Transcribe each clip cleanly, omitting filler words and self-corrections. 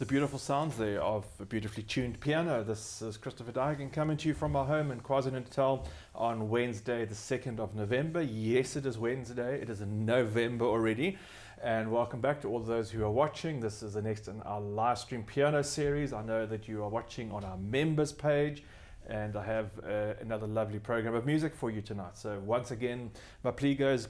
The beautiful sounds there of a beautifully tuned piano. This is Christopher Duigan coming to you from my home in KwaZulu-Natal on Wednesday, the 2nd of November. Yes, it is Wednesday. It is in November already. And welcome back to all those who are watching. This is the next in our live stream piano series. I know that you are watching on our members page, and I have another lovely program of music for you tonight. So once again, my plea goes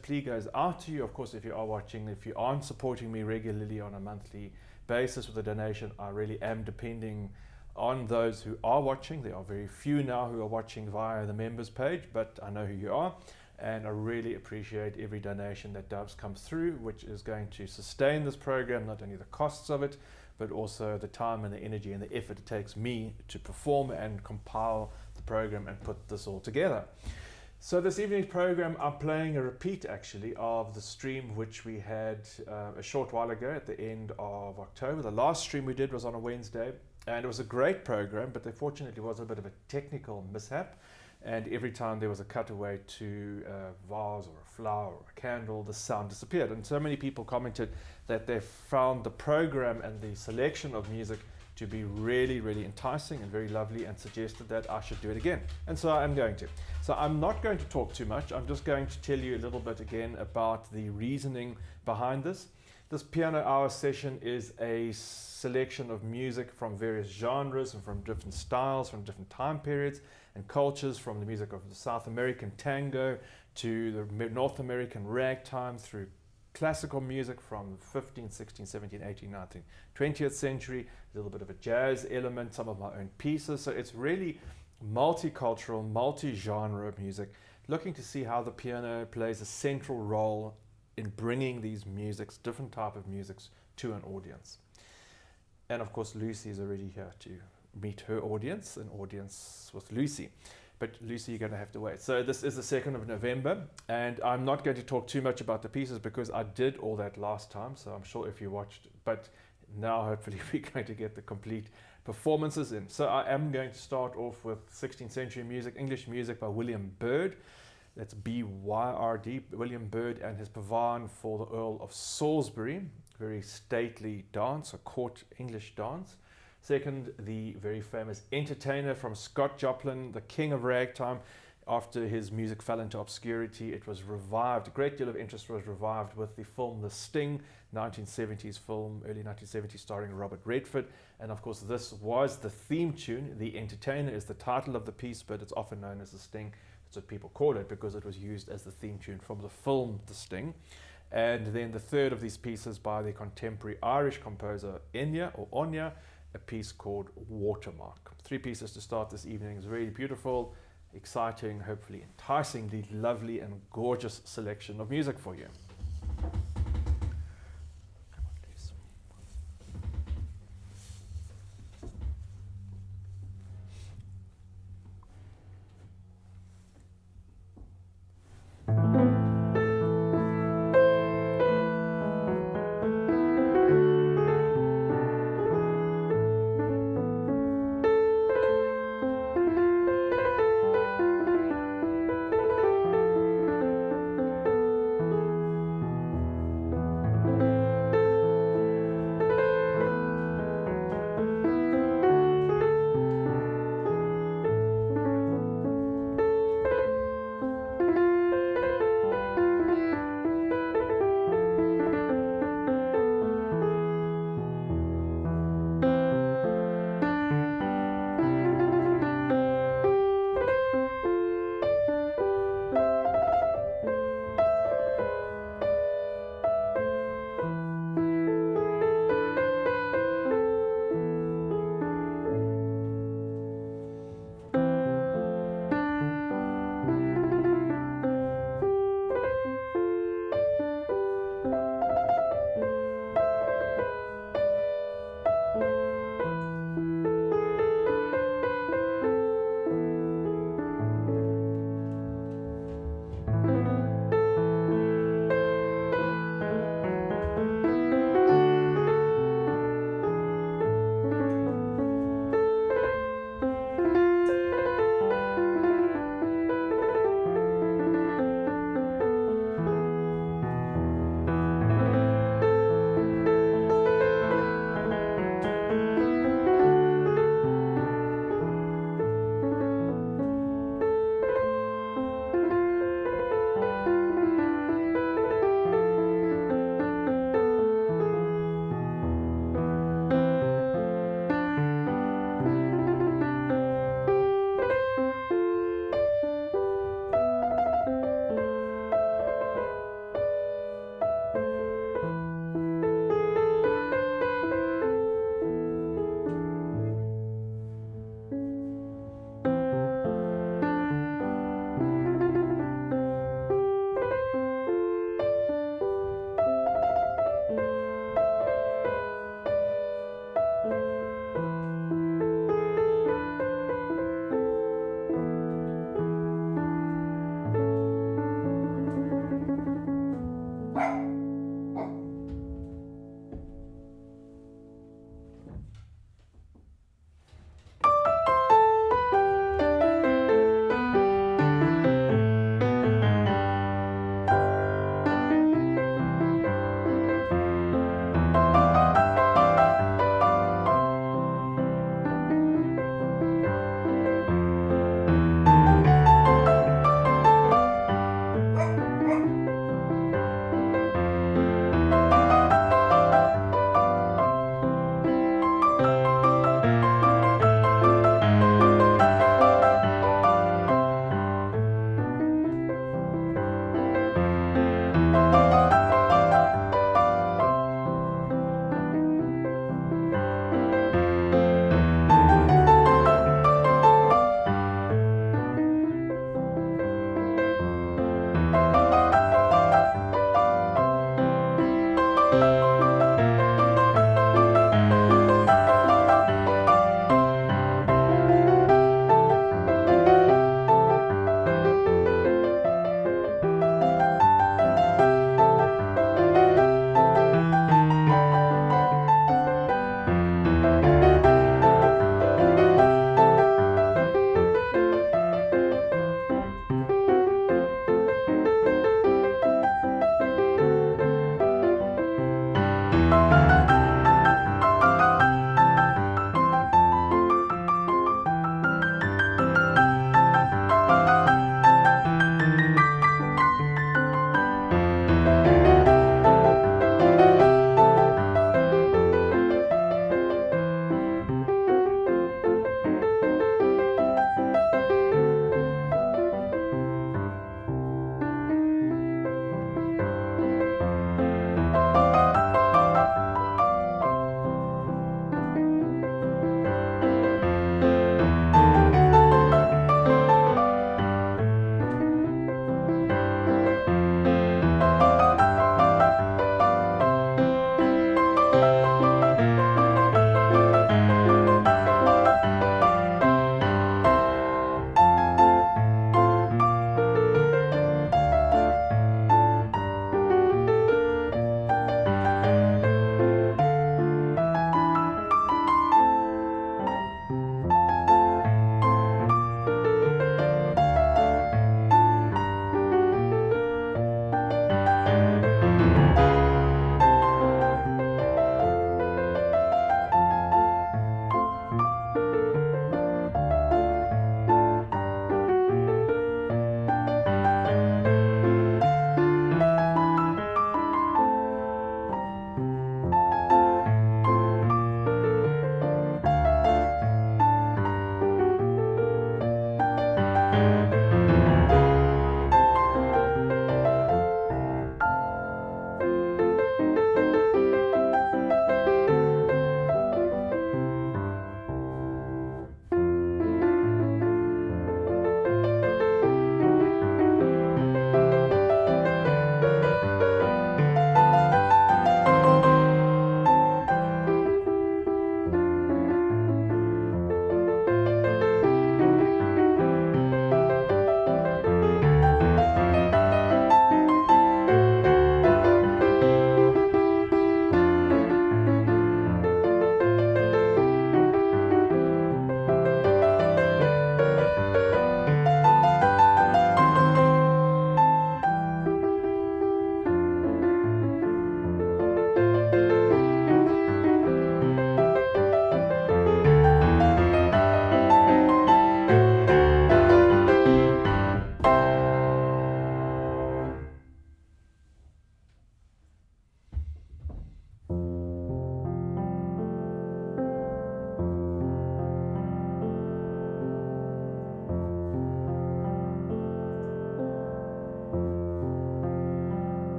out to you. Of course, if you are watching, if you aren't supporting me regularly on a monthly basis with a donation, I really am depending on those who are watching. There are very few now who are watching via the members page, but I know who you are, and I really appreciate every donation that does come through, which is going to sustain this program, not only the costs of it, but also the time and the energy and the effort it takes me to perform and compile the program and put this all together. So this evening's program, I'm playing a repeat actually of the stream which we had a short while ago at the end of October. The last stream we did was on a Wednesday, and it was a great program, but unfortunately was a bit of a technical mishap. And every time there was a cutaway to a vase or a flower or a candle, the sound disappeared. And so many people commented that they found the program and the selection of music to be really, really enticing and very lovely, and suggested that I should do it again. And so I am going to. So I'm not going to talk too much. I'm just going to tell you a little bit again about the reasoning behind this. This piano hour session is a selection of music from various genres and from different styles, from different time periods and cultures, from the music of the South American tango to the North American ragtime, through classical music from 15th, 16th, 17th, 18th, 19th, 20th century, a little bit of a jazz element, some of my own pieces. So it's really multicultural, multi-genre music, looking to see how the piano plays a central role in bringing these musics, different type of musics, to an audience. And of course, Lucy is already here to meet her audience, an audience with Lucy. But Lucy, you're going to have to wait. So this is the 2nd of November, and I'm not going to talk too much about the pieces because I did all that last time, so I'm sure if you watched, but now hopefully we're going to get the complete performances in. So I am going to start off with 16th century music, English music by William Byrd. That's B-Y-R-D, William Byrd, and his Pavane for the Earl of Salisbury. Very stately dance, a court English dance. Second, the very famous Entertainer from Scott Joplin, the king of ragtime. After his music fell into obscurity, it was revived. A great deal of interest was revived with the film The Sting, 1970s film, early 1970s, starring Robert Redford. And of course, this was the theme tune. The Entertainer is the title of the piece, but it's often known as The Sting. That's what people call it because it was used as the theme tune from the film The Sting. And then the third of these pieces by the contemporary Irish composer Enya, a piece called Watermark. 3 pieces to start this evening. It's really beautiful, exciting, hopefully enticingly lovely and gorgeous selection of music for you.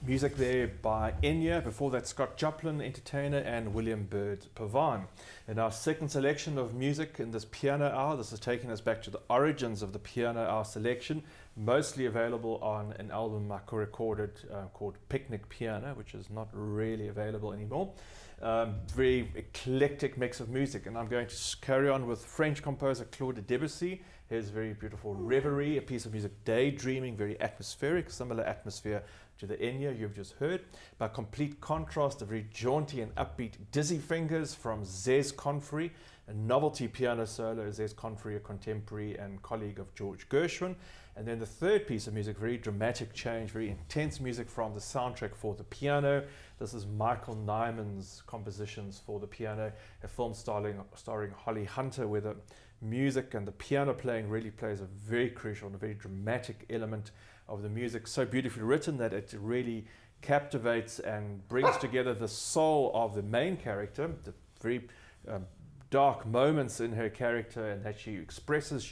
Music there by Enya, before that Scott Joplin, entertainer, and William Byrd Pavane. In our second selection of music in this piano hour, this is taking us back to the origins of the piano hour selection, mostly available on an album I recorded called Picnic Piano, which is not really available anymore. Very eclectic mix of music, and I'm going to carry on with French composer Claude Debussy. His very beautiful Reverie, a piece of music daydreaming, very atmospheric, similar atmosphere to the Enya you've just heard. By complete contrast, a very jaunty and upbeat Dizzy Fingers from Zez Confrey, a novelty piano solo. Zez Confrey, a contemporary and colleague of George Gershwin. And then the third piece of music, very dramatic change, very intense music from the soundtrack for the piano. This is Michael Nyman's compositions for the piano, a film starring Holly Hunter, where the music and the piano playing really plays a very crucial and a very dramatic element of the music, so beautifully written that it really captivates and brings together the soul of the main character, the very dark moments in her character, and that she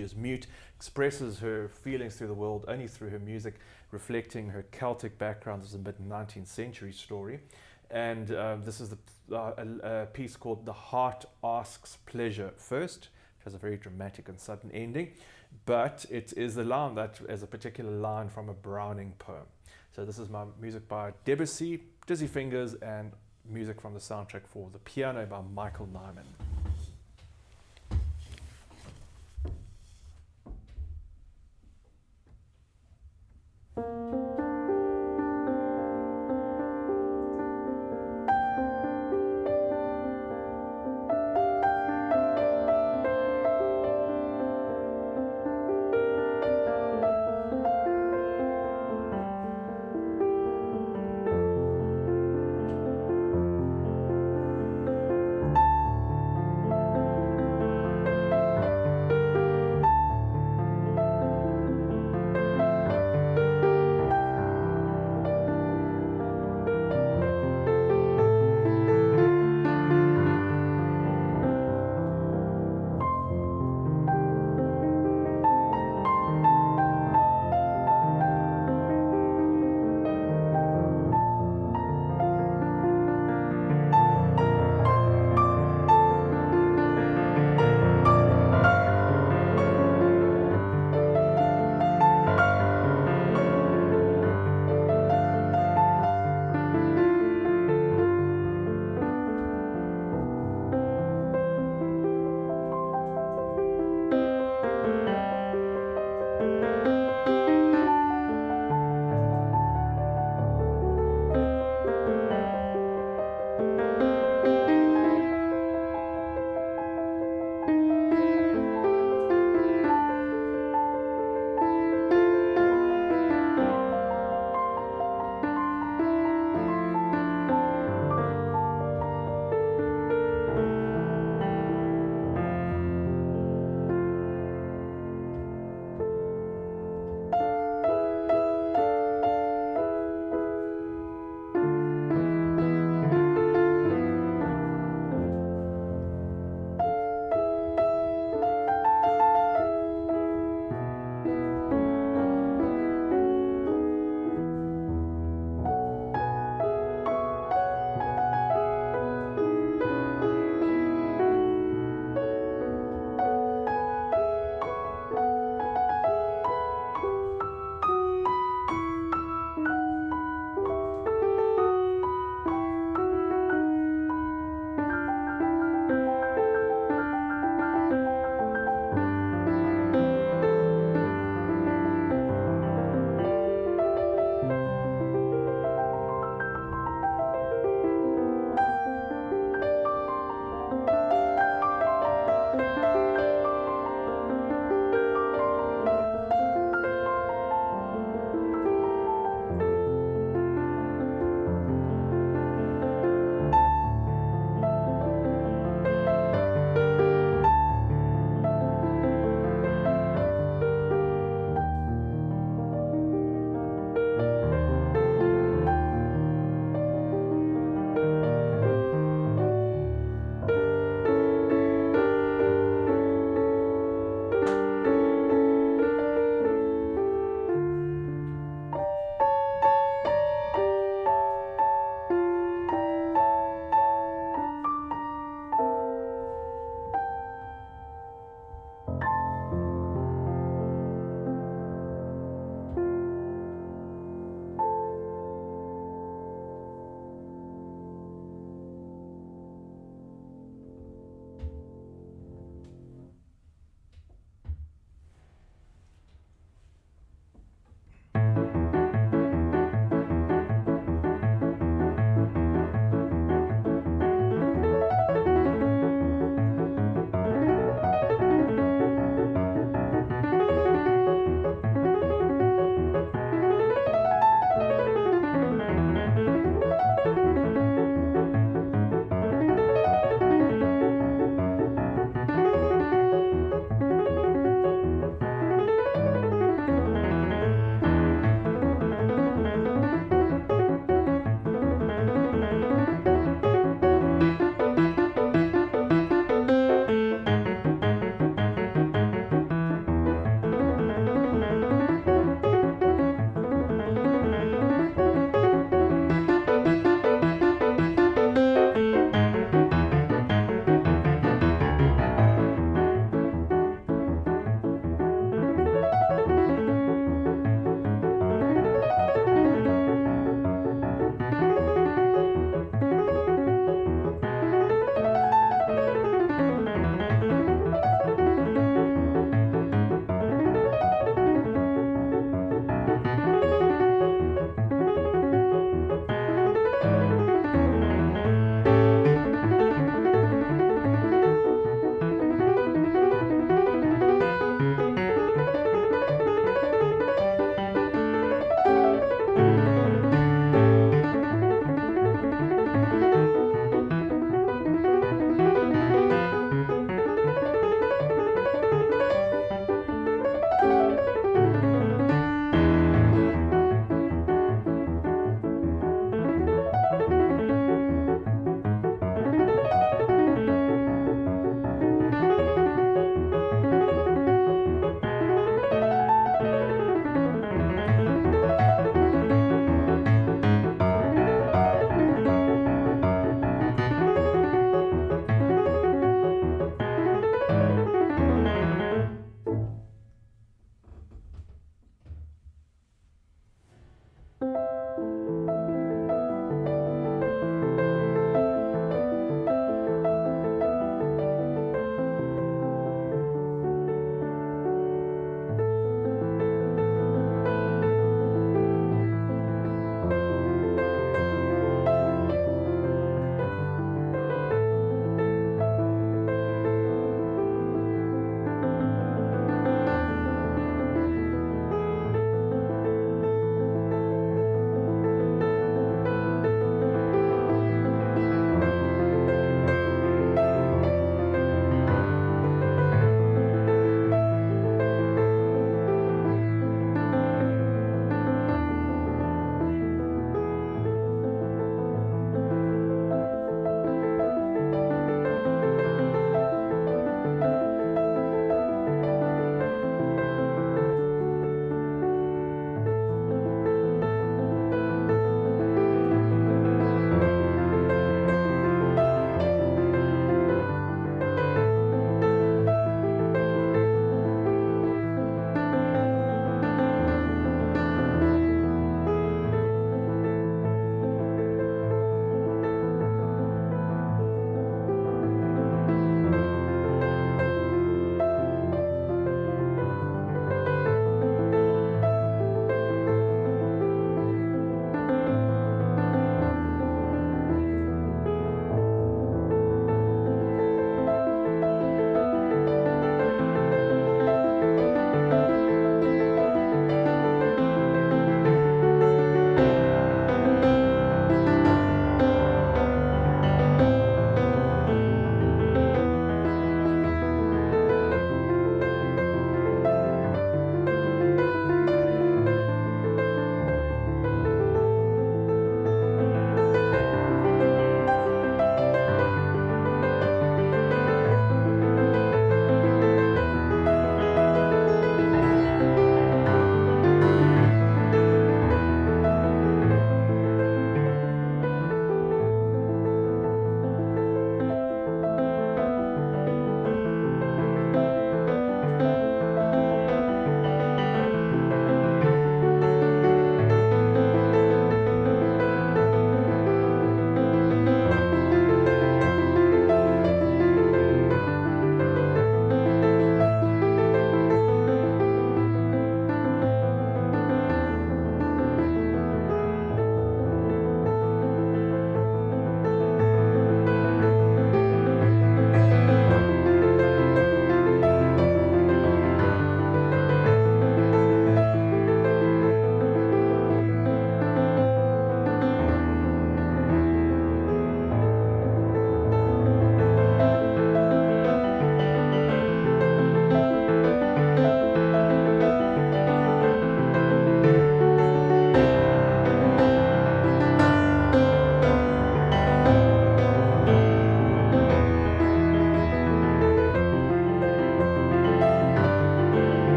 is mute, expresses her feelings through the world only through her music, reflecting her Celtic background. This is a mid-19th century story. And this is a piece called The Heart Asks Pleasure First, which has a very dramatic and sudden ending, but it is the line that is a particular line from a Browning poem. So this is my music by Debussy, Dizzy Fingers, and music from the soundtrack for the piano by Michael Nyman.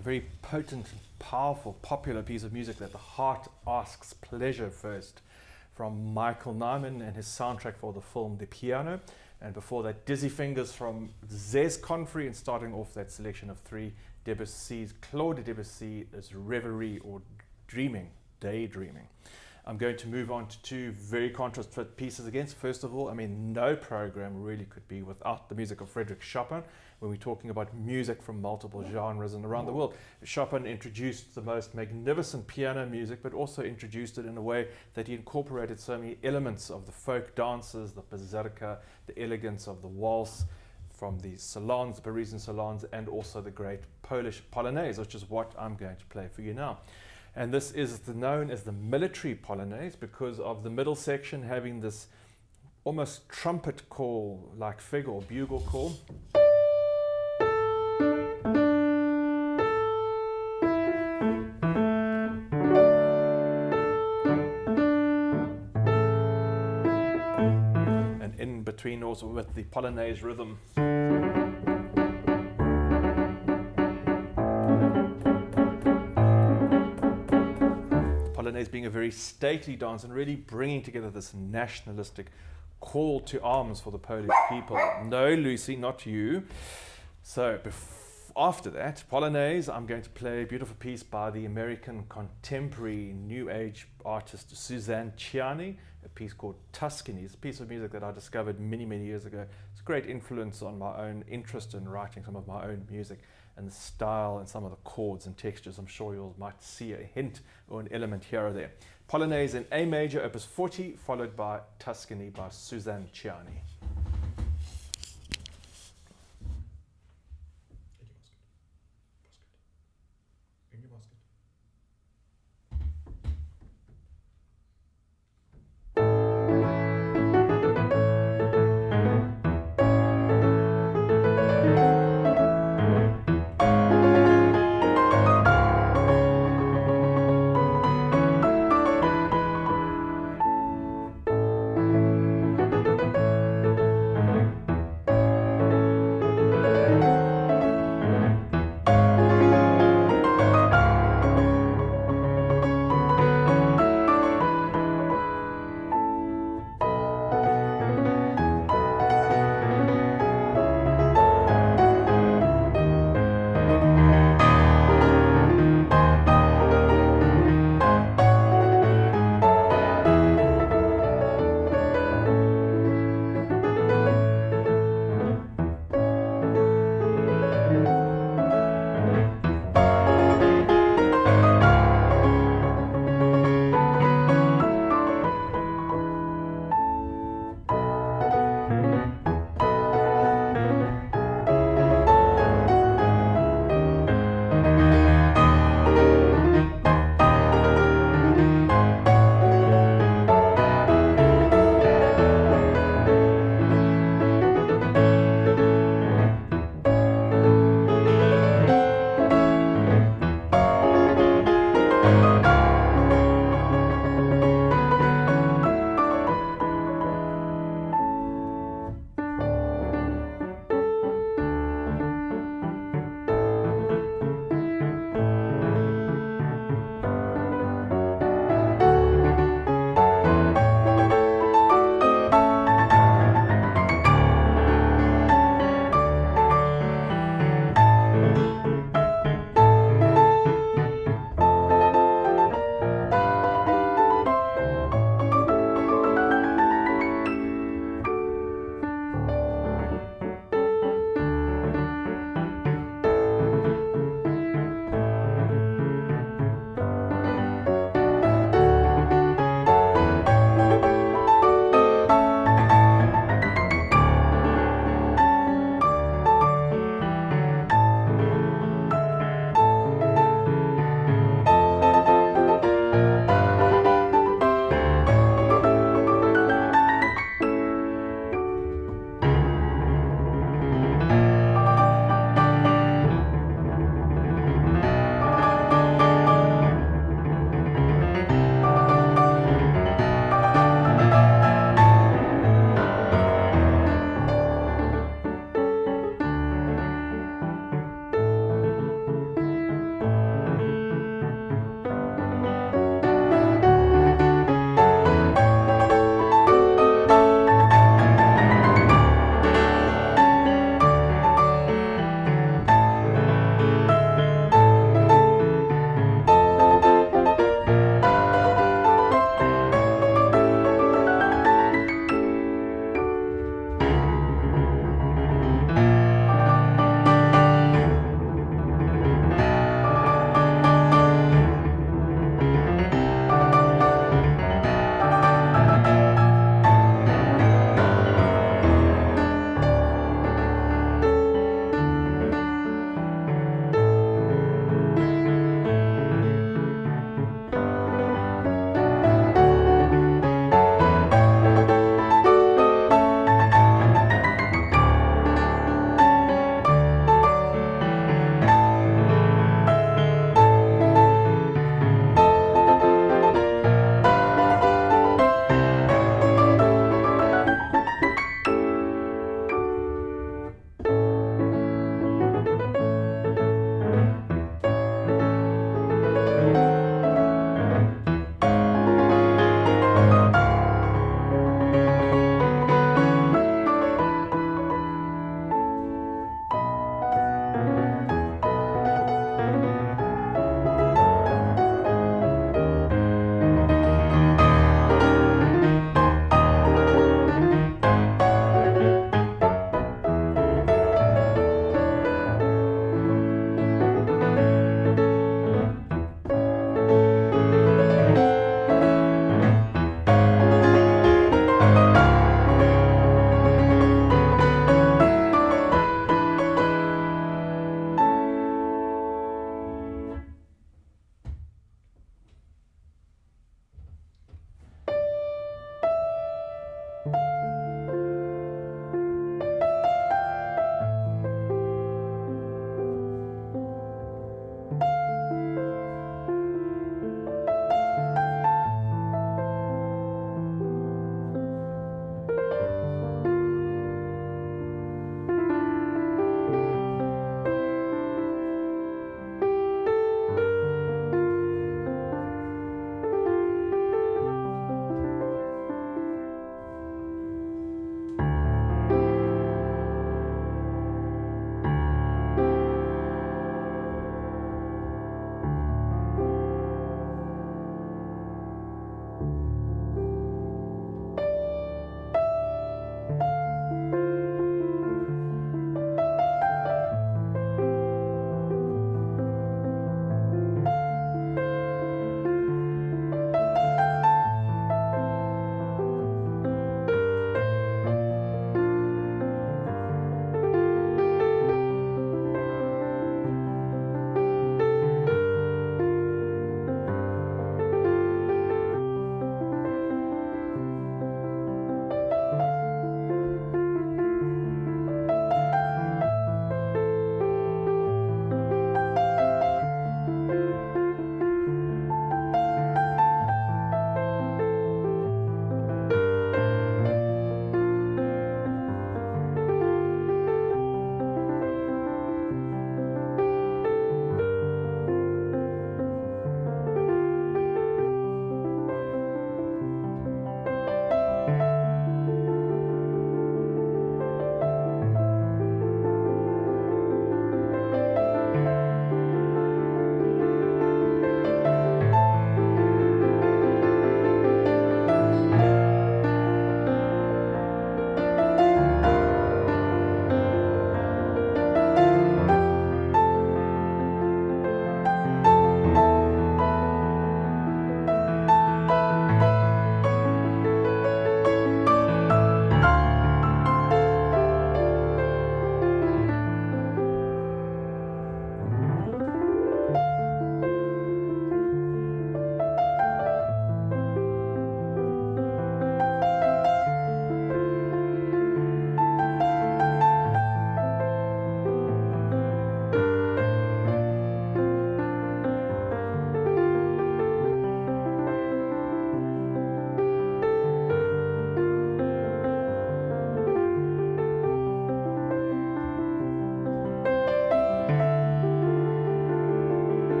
a very potent, powerful, popular piece of music that the heart asks pleasure first, from Michael Nyman and his soundtrack for the film The Piano. And before that, Dizzy Fingers from Zez Confrey, and starting off that selection of three, Claude Debussy's Reverie or Dreaming, Daydreaming. I'm going to move on to two very contrast fit pieces again. First of all, I mean, no program really could be without the music of Frédéric Chopin when we're talking about music from multiple genres and around the world. Chopin introduced the most magnificent piano music, but also introduced it in a way that he incorporated so many elements of the folk dances, the mazurka, the elegance of the waltz, from the salons, the Parisian salons, and also the great Polish polonaise, which is what I'm going to play for you now. And this is known as the military polonaise because of the middle section having this almost trumpet call like figure or bugle call. And in between also with the polonaise rhythm. Polonaise being a very stately dance and really bringing together this nationalistic call to arms for the Polish people. No, Lucy, not you. So after that, Polonaise, I'm going to play a beautiful piece by the American contemporary New Age artist Suzanne Ciani, a piece called Tuscany. It's a piece of music that I discovered many, many years ago. It's a great influence on my own interest in writing some of my own music and the style and some of the chords and textures. I'm sure you might see a hint or an element here or there. Polonaise in A major, opus 40, followed by Tuscany by Suzanne Ciani.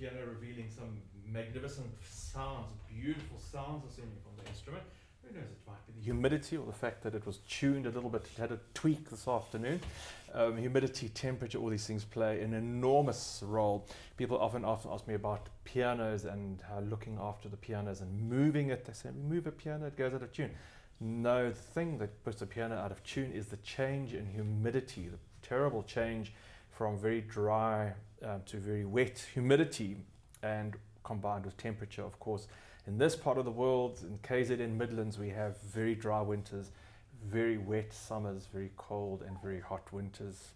piano revealing some magnificent sounds, beautiful sounds ascending from the instrument. Who knows, it might be the humidity or the fact that it was tuned a little bit, it had a tweak this afternoon. Humidity, temperature, all these things play an enormous role. People often ask me about pianos and how looking after the pianos and moving it. They say, move a piano, it goes out of tune. No, the thing that puts the piano out of tune is the change in humidity, the terrible change from very dry to very wet humidity, and combined with temperature, of course. In this part of the world, in KZN Midlands, we have very dry winters, very wet summers, very cold and very hot winters,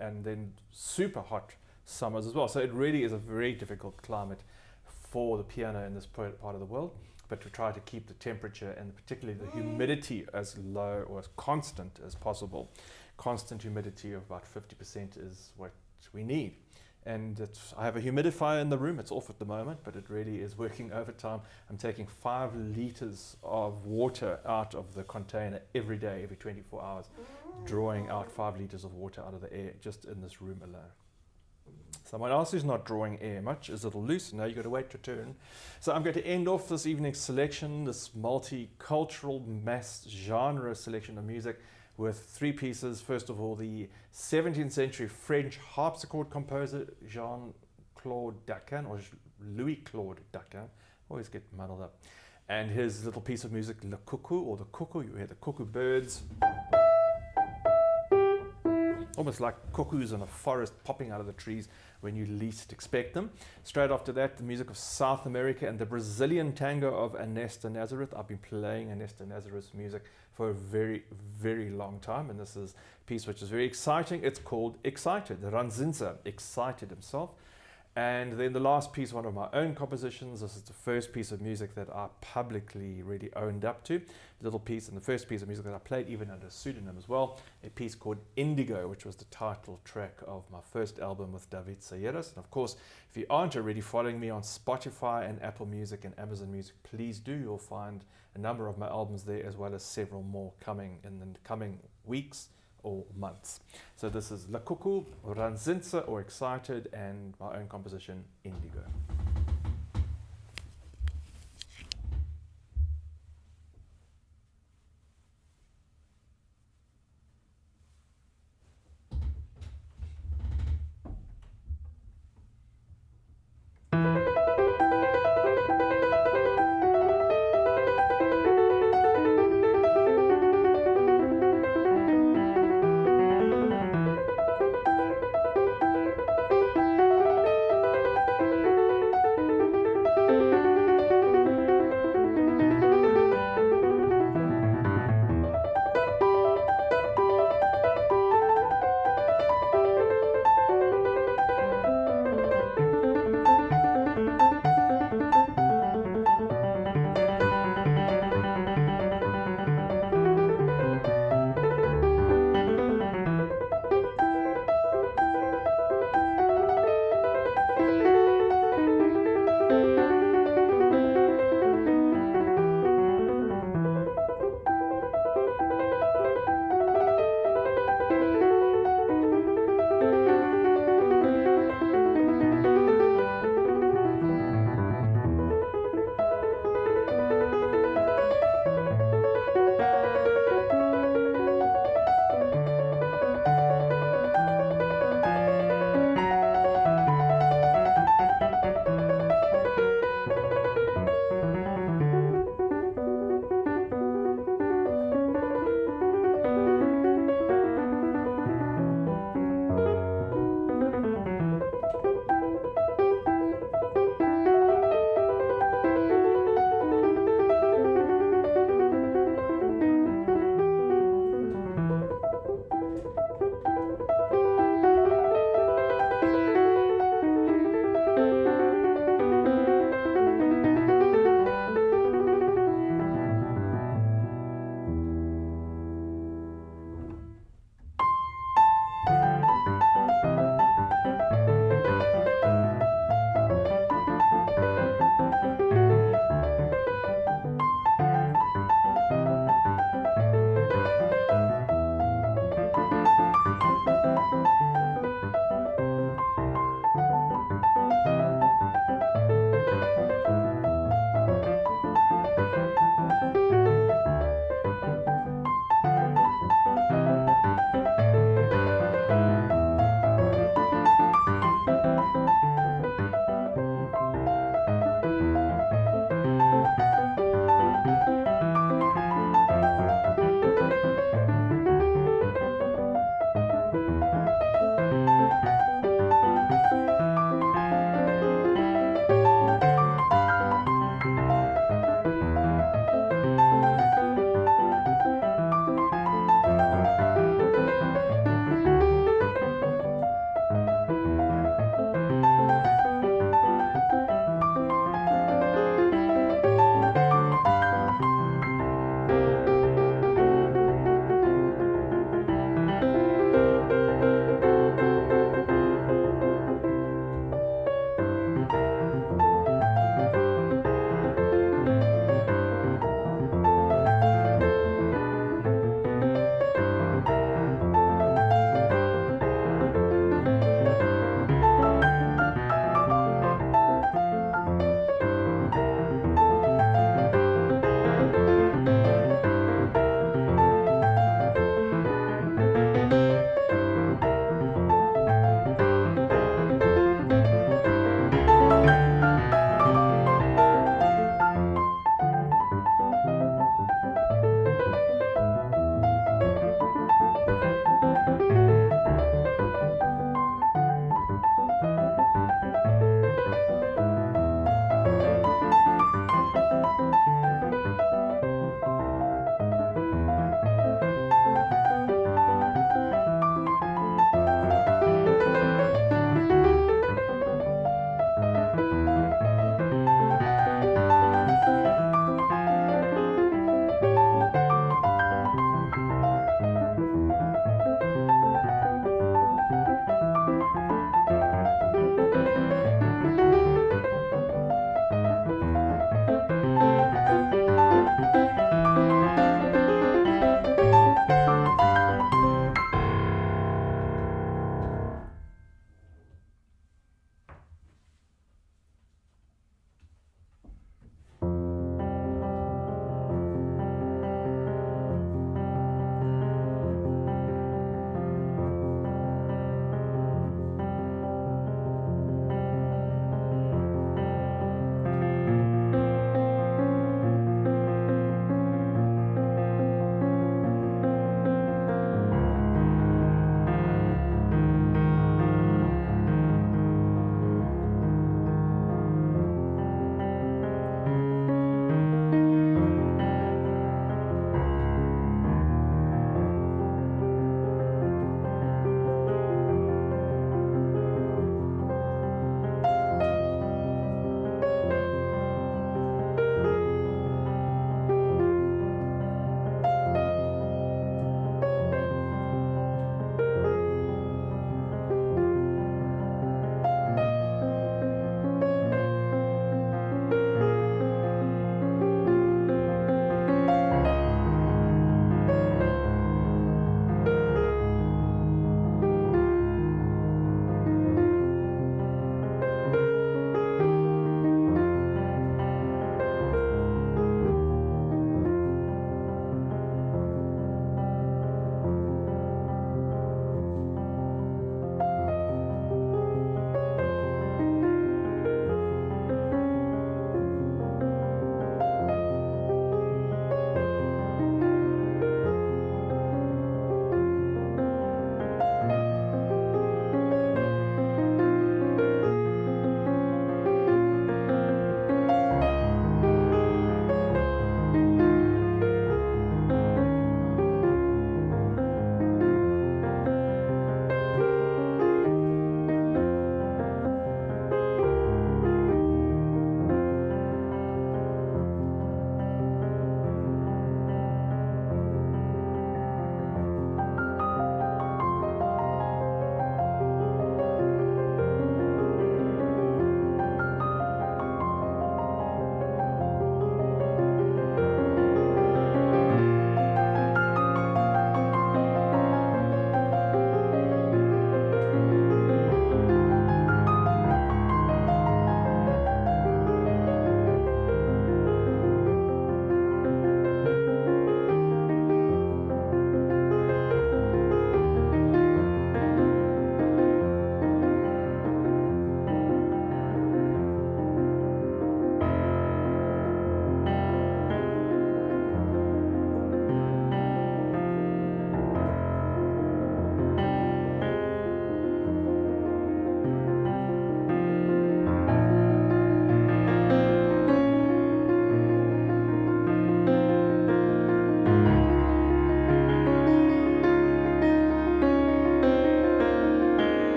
and then super hot summers as well. So it really is a very difficult climate for the piano in this part of the world. But we try to keep the temperature and particularly the humidity as low or as constant as possible. Constant humidity of about 50% is what we need. And I have a humidifier in the room. It's off at the moment, but it really is working overtime. I'm taking 5 liters of water out of the container every day, every 24 hours, drawing out 5 liters of water out of the air just in this room alone. Someone else who's not drawing air much is a little loose. Now you've got to wait your turn. So I'm going to end off this evening's selection, this multicultural mass genre selection of music, with 3 pieces. First of all, the 17th century French harpsichord composer Jean-Claude Duigan, or Louis-Claude Duigan, always get muddled up, and his little piece of music, Le Cuckoo, or the cuckoo. You hear the cuckoo birds, almost like cuckoos in a forest popping out of the trees when you least expect them. Straight after that, the music of South America and the Brazilian tango of Ernesto Nazareth. I've been playing Ernesto Nazareth's music for a very, very long time, and this is a piece which is very exciting. It's called Excited. Ranzinza, excited himself. And then the last piece, one of my own compositions. This is the first piece of music that I publicly really owned up to. The little piece, and the first piece of music that I played even under a pseudonym as well. A piece called Indigo, which was the title track of my first album with David Sayeras. And of course, if you aren't already following me on Spotify and Apple Music and Amazon Music, please do. You'll find a number of my albums there, as well as several more coming in the coming weeks or months. So this is La Cuckoo, Ranzinza, or Excited, and my own composition, Indigo.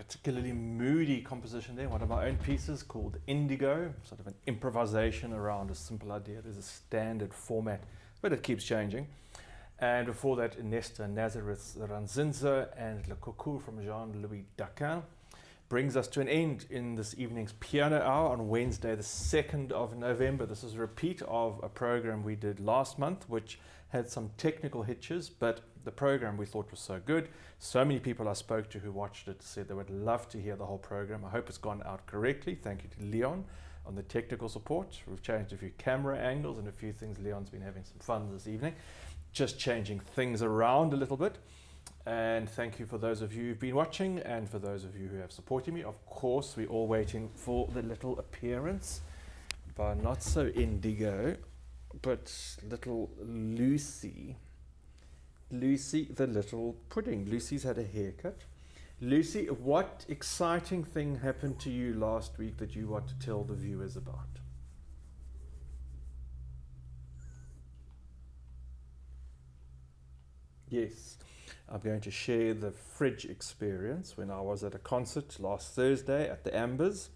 particularly moody composition there, one of my own pieces called Indigo, sort of an improvisation around a simple idea. There's a standard format, but it keeps changing. And before that, Nesta Nazareth Ranzinza and Le Coucou from Jean-Louis Duigan brings us to an end in this evening's piano hour on Wednesday, the 2nd of November. This is a repeat of a program we did last month, which had some technical hitches, but the program we thought was so good. So many people I spoke to who watched it said they would love to hear the whole program. I hope it's gone out correctly. Thank you to Leon on the technical support. We've changed a few camera angles and a few things. Leon's been having some fun this evening, just changing things around a little bit. And thank you for those of you who've been watching and for those of you who have supported me. Of course, we're all waiting for the little appearance by not so Indigo, but little Lucy. Lucy the little pudding. Lucy's had a haircut. Lucy, what exciting thing happened to you last week that you want to tell the viewers about? Yes, I'm going to share the fridge experience. When I was at a concert last Thursday at the Ambers,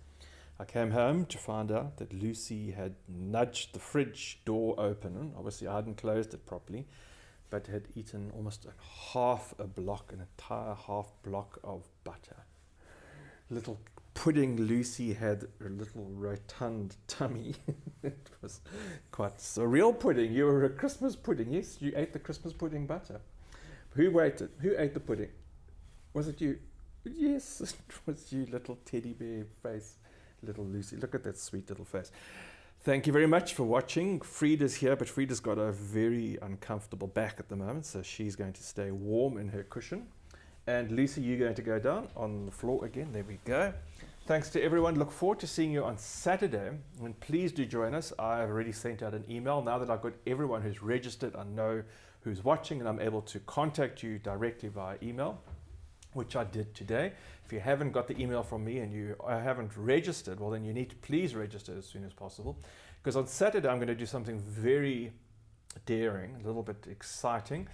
I came home to find out that Lucy had nudged the fridge door open. Obviously, I hadn't closed it properly, but had eaten almost half a block, an entire half block of butter. Little pudding Lucy had a little rotund tummy. It was quite a real pudding. You were a Christmas pudding. Yes, you ate the Christmas pudding butter. Who ate it? Who ate the pudding? Was it you? Yes, it was you, little teddy bear face, little Lucy. Look at that sweet little face. Thank you very much for watching. Frida's here, but Frida's got a very uncomfortable back at the moment, so she's going to stay warm in her cushion. And Lucy, you're going to go down on the floor again. There we go. Thanks to everyone. Look forward to seeing you on Saturday. And please do join us. I've already sent out an email. Now that I've got everyone who's registered, I know who's watching, and I'm able to contact you directly via email, which I did today. If you haven't got the email from me and you haven't registered, well, then you need to please register as soon as possible. Because on Saturday, I'm going to do something very daring, a little bit exciting.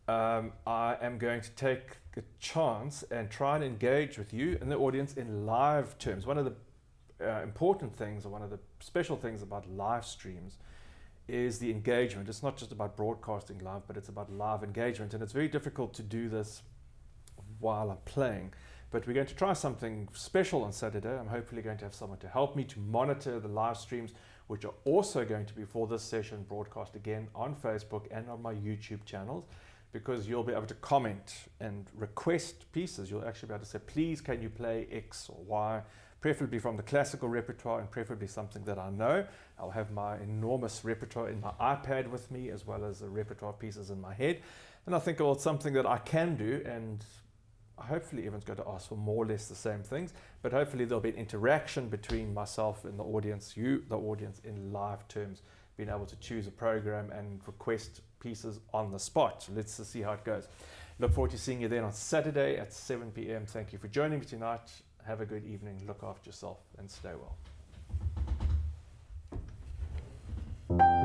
I am going to take a chance and try and engage with you and the audience in live terms. One of the important things, or one of the special things about live streams, is the engagement. It's not just about broadcasting live, but it's about live engagement. And it's very difficult to do this while I'm playing. But we're going to try something special on Saturday. I'm hopefully going to have someone to help me to monitor the live streams, which are also going to be, for this session, broadcast again on Facebook and on my YouTube channels, because you'll be able to comment and request pieces. You'll actually be able to say, please, can you play X or Y, preferably from the classical repertoire and preferably something that I know. I'll have my enormous repertoire in my iPad with me, as well as the repertoire pieces in my head. And I think, well, it's something that I can do, and hopefully everyone's going to ask for more or less the same things, but hopefully there'll be an interaction between myself and the audience, you, the audience, in live terms, being able to choose a program and request pieces on the spot. So let's see how it goes. Look forward to seeing you then on Saturday at 7 p.m. Thank you for joining me tonight. Have a good evening. Look after yourself and stay well.